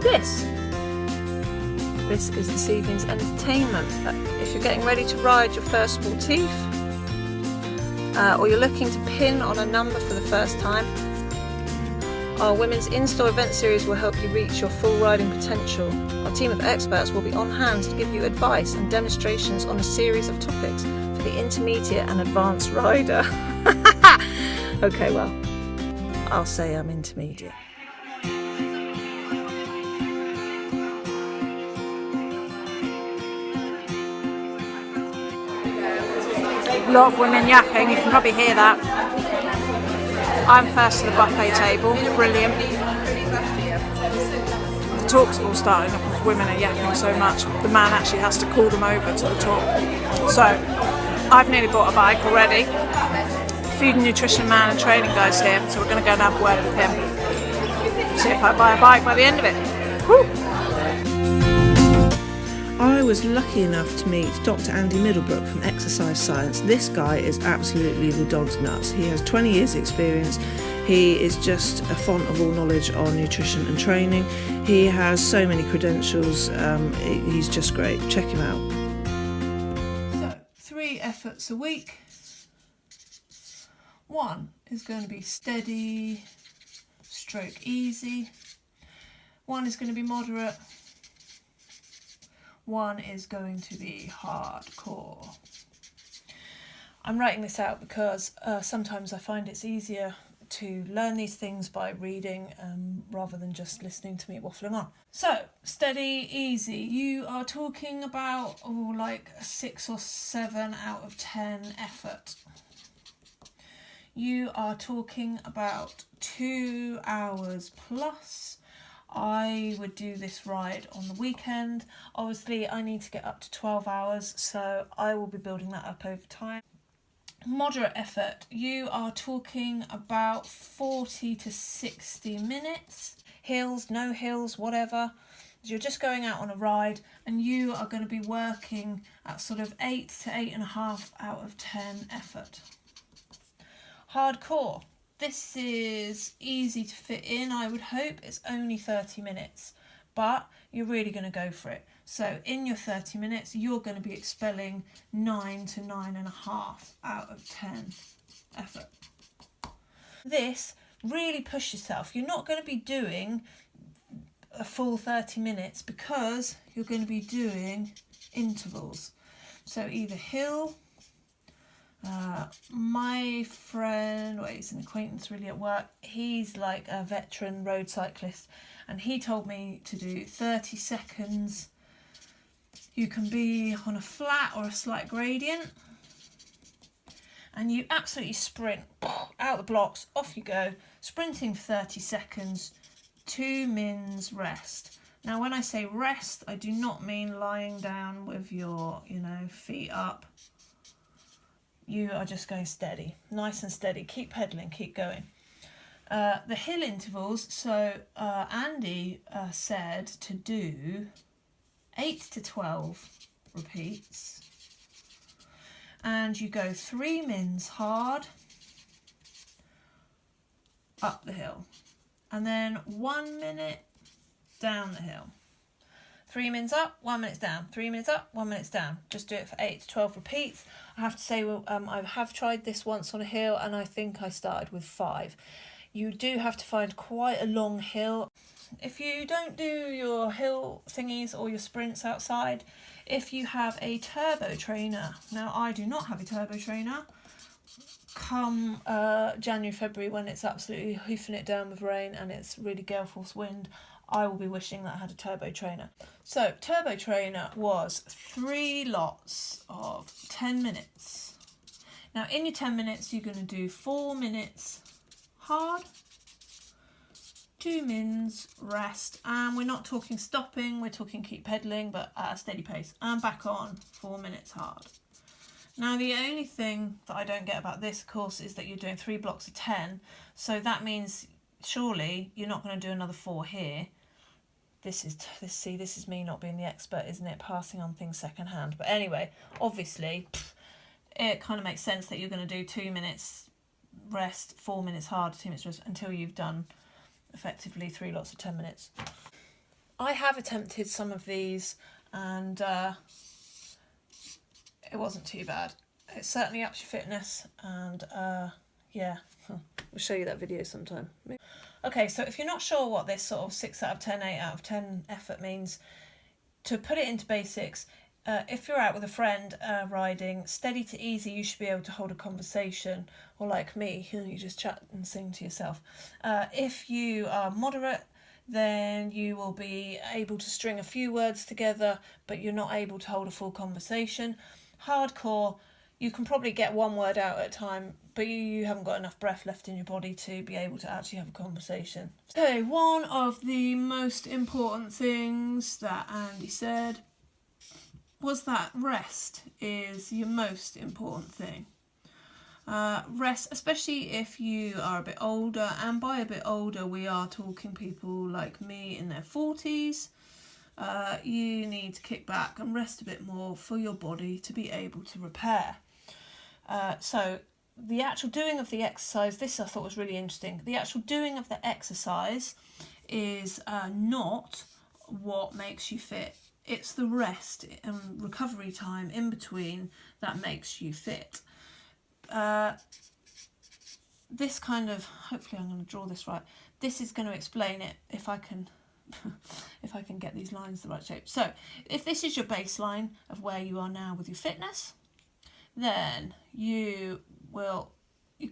this. This is this evening's entertainment. If you're getting ready to ride your first sportive, or you're looking to pin on a number for the first time, our women's in-store event series will help you reach your full riding potential. Our team of experts will be on hand to give you advice and demonstrations on a series of topics for the intermediate and advanced rider. Okay, well, I'll say I'm intermediate. A lot of women yapping, you can probably hear that. I'm first to the buffet table, brilliant. The talk's all starting up because women are yapping so much, the man actually has to call them over to the talk. So, I've nearly bought a bike already. Food and nutrition man and training guy's here, so we're going to go and have a word with him. See if I buy a bike by the end of it. Woo! I was lucky enough to meet Dr Andy Middlebrooke from Exercise Science. This guy is absolutely the dog's nuts. He has 20 years experience. He is just a font of all knowledge on nutrition and training. He has so many credentials. He's just great. Check him out. So, 3 efforts a week. 1 is going to be steady, stroke easy. 1 is going to be moderate. 1 is going to be hardcore. I'm writing this out because sometimes I find it's easier to learn these things by reading rather than just listening to me waffling on. So, steady, easy. You are talking about like a 6 or 7 out of 10 effort. You are talking about 2 hours plus. I would do this ride on the weekend. Obviously, I need to get up to 12 hours, so I will be building that up over time. Moderate effort, you are talking about 40 to 60 minutes. Hills, no hills, whatever. You're just going out on a ride and you are going to be working at sort of 8 to 8.5 out of 10 effort. Hardcore. This is easy to fit in, I would hope. It's only 30 minutes, but you're really going to go for it. So in your 30 minutes, you're going to be expelling 9 to 9.5 out of 10 effort. This, really push yourself. You're not going to be doing a full 30 minutes because you're going to be doing intervals. So either hill, my friend, well, he's an acquaintance really at work, he's like a veteran road cyclist and he told me to do 30 seconds. You can be on a flat or a slight gradient and you absolutely sprint out the blocks, off you go, sprinting for 30 seconds, 2 mins rest. Now when I say rest, I do not mean lying down with your, feet up. You are just going steady, nice and steady. Keep pedaling, keep going. The hill intervals, so Andy said to do 8 to 12 repeats. And you go 3 mins hard up the hill. And then 1 minute down the hill. 3 minutes up, 1 minute down. 3 minutes up, 1 minute down. Just do it for 8 to 12 repeats. I have to say, I have tried this once on a hill and I think I started with 5. You do have to find quite a long hill. If you don't do your hill thingies or your sprints outside, if you have a turbo trainer, now I do not have a turbo trainer, come January, February when it's absolutely hoofing it down with rain and it's really gale force wind, I will be wishing that I had a turbo trainer. So turbo trainer was 3 lots of 10 minutes. Now in your 10 minutes you're going to do 4 minutes hard, 2 mins rest, and we're not talking stopping, we're talking keep pedaling but at a steady pace, and back on 4 minutes hard. Now the only thing that I don't get about this of course is that you're doing 3 blocks of 10, so that means surely you're not going to do another 4 here. This is me not being the expert, isn't it? Passing on things secondhand. But anyway, obviously, it kind of makes sense that you're going to do 2 minutes rest, 4 minutes hard, 2 minutes rest, until you've done effectively 3 lots of 10 minutes. I have attempted some of these, and it wasn't too bad. It certainly ups your fitness, and yeah, we'll show you that video sometime. Okay, so if you're not sure what this sort of 6 out of 10, 8 out of 10 effort means, to put it into basics, if you're out with a friend riding, steady to easy, you should be able to hold a conversation, or like me, you just chat and sing to yourself. If you are moderate, then you will be able to string a few words together, but you're not able to hold a full conversation. Hardcore, you can probably get one word out at a time, but you haven't got enough breath left in your body to be able to actually have a conversation. Okay, one of the most important things that Andy said was that rest is your most important thing. Rest, especially if you are a bit older, and by a bit older we are talking people like me in their 40s. You need to kick back and rest a bit more for your body to be able to repair. So the actual doing of the exercise, this I thought was really interesting. The actual doing of the exercise is not what makes you fit. It's the rest and recovery time in between that makes you fit. This kind of, hopefully I'm going to draw this right. This is going to explain it if I can if I can get these lines the right shape. So if this is your baseline of where you are now with your fitness, then you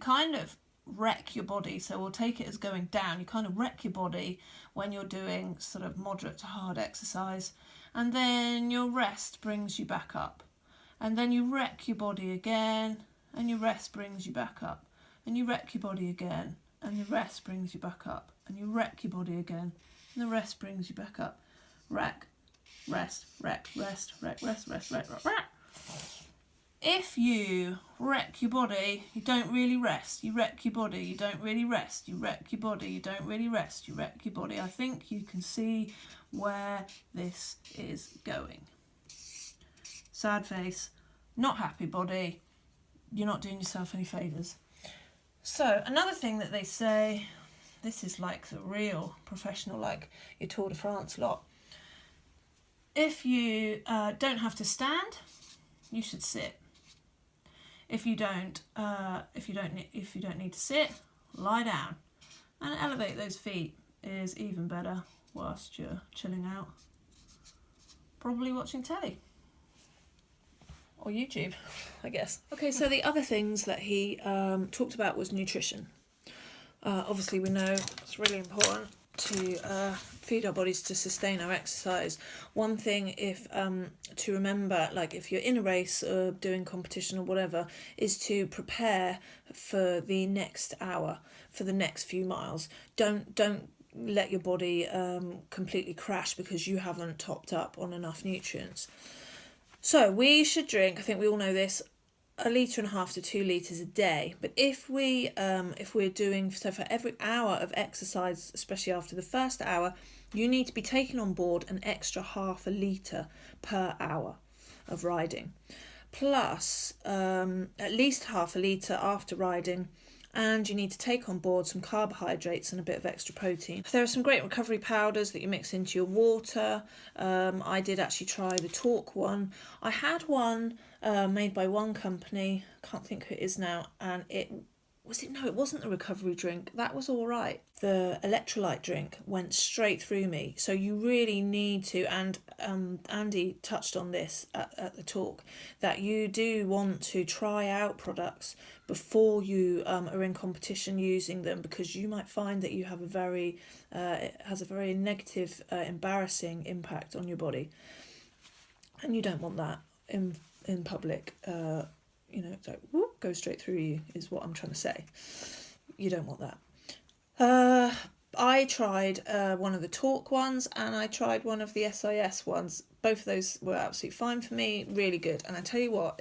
kind of wreck your body. So we'll take it as going down. You kind of wreck your body when you're doing sort of moderate to hard exercise, and then your rest brings you back up, and then you wreck your body again, and your rest brings you back up, and you wreck your body again, and your rest brings you back up, and you wreck your body again, and the rest brings you back up. Wreck, rest, wreck, rest, wreck, rest, rest, wreck, wreck, wreck. If you wreck your body, you don't really rest. You wreck your body, you don't really rest. You wreck your body, you don't really rest. You wreck your body. I think you can see where this is going. Sad face, not happy body. You're not doing yourself any favours. So another thing that they say, this is like the real professional, like your Tour de France lot. If you don't have to stand, you should sit. If you don't need to sit, lie down, and elevate those feet is even better whilst you're chilling out, probably watching telly or YouTube, I guess. Okay, so the other things that he talked about was nutrition. Obviously, we know it's really important to feed our bodies to sustain our exercise. One thing to remember, like if you're in a race or doing competition or whatever, is to prepare for the next hour, for the next few miles. Don't let your body completely crash because you haven't topped up on enough nutrients. So we should drink, I think we all know this, 1.5 litres to 2 litres a day. But if we're doing, so for every hour of exercise, especially after the first hour, you need to be taking on board an extra 0.5 litre per hour of riding, plus at least 0.5 litre after riding. And you need to take on board some carbohydrates and a bit of extra protein. There are some great recovery powders that you mix into your water. I did actually try the Talk one. I had one made by one company, can't think who it is now, and it wasn't the recovery drink. That was all right. The electrolyte drink went straight through me. So you really need to, and Andy touched on this at the talk, that you do want to try out products before you are in competition using them, because you might find that you have it has a very negative, embarrassing impact on your body, and you don't want that in public. It's like, whoop, go straight through you is what I'm trying to say. You don't want that. I tried one of the Talk ones, and I tried one of the SIS ones. Both of those were absolutely fine for me, really good. And I tell you what,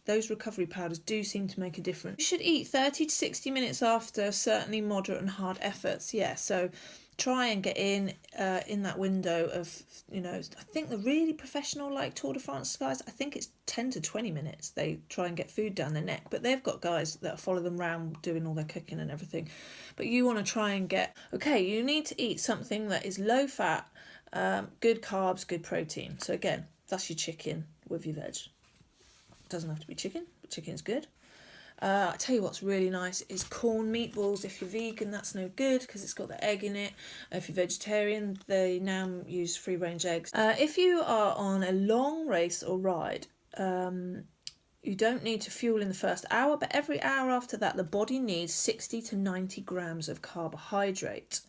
those recovery powders do seem to make a difference. You should eat 30 to 60 minutes after certainly moderate and hard efforts. Yeah, so try and get in that window of, I think the really professional, like Tour de France guys, I think it's 10 to 20 minutes they try and get food down their neck, but they've got guys that follow them around doing all their cooking and everything. But you want to try and you need to eat something that is low fat, Good carbs, good protein. So again, that's your chicken with your veg. Doesn't have to be chicken, but chicken's good. I tell you what's really nice is corn meatballs. If you're vegan, that's no good because it's got the egg in it. If you're vegetarian, they now use free-range eggs. If you are on a long race or ride, you don't need to fuel in the first hour, but every hour after that, the body needs 60 to 90 grams of carbohydrate.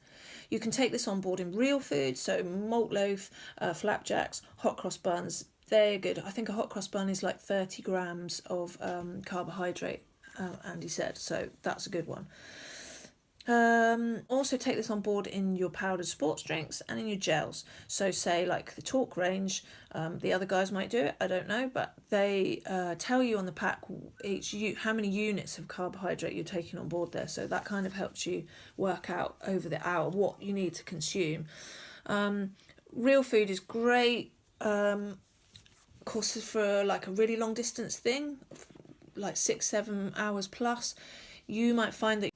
You can take this on board in real food, so malt loaf, flapjacks, hot cross buns. They're good. I think a hot cross bun is like 30 grams of carbohydrate, Andy said, so that's a good one. Also take this on board in your powdered sports drinks and in your gels. So say like the Talk range, the other guys might do it, I don't know, but they tell you on the pack how many units of carbohydrate you're taking on board there. So that kind of helps you work out over the hour what you need to consume. Real food is great. Of course, for like a really long distance thing, like 6-7 hours plus, you might find that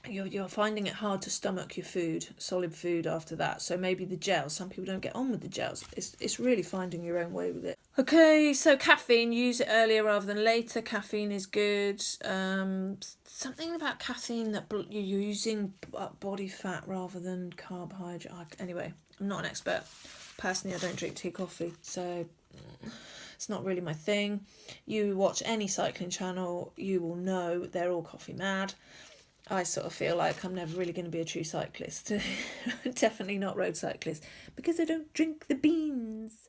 you're finding it hard to stomach your food, solid food after that. So maybe the gels, some people don't get on with the gels. It's really finding your own way with it. Okay, so caffeine, use it earlier rather than later. Caffeine is good. Something about caffeine that you're using body fat rather than carbohydrate. Anyway, I'm not an expert. Personally, I don't drink tea, coffee, so it's not really my thing. You watch any cycling channel, you will know they're all coffee mad. I sort of feel like I'm never really going to be a true cyclist. Definitely not road cyclist, because I don't drink the beans.